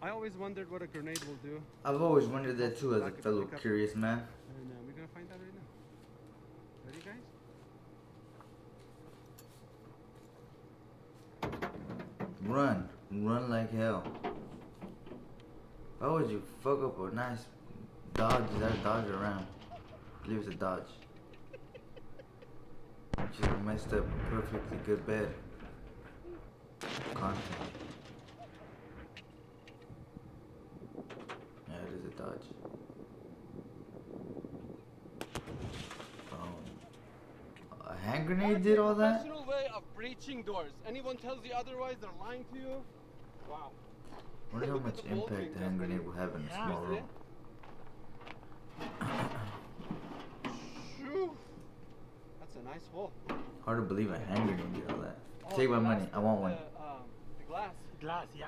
I always wondered what a grenade will do. I've always wondered that too as a fellow curious man. And we're gonna find out right now. Ready, guys? Run. Run like hell. Why would you fuck up a nice dodge? Is that a dodge around? I believe it's a dodge. Just messed up perfectly good bed. Content. Yeah, it is a dodge. A hand grenade did all that? Professional way of breaching doors. Anyone tells you otherwise, they're lying to you. Wow. I wonder how much impact the hand grenade will have in a small room. That's a nice hole. Hard to believe a hand grenade did all that. Take my money. I want one. The glass. Glass, yeah.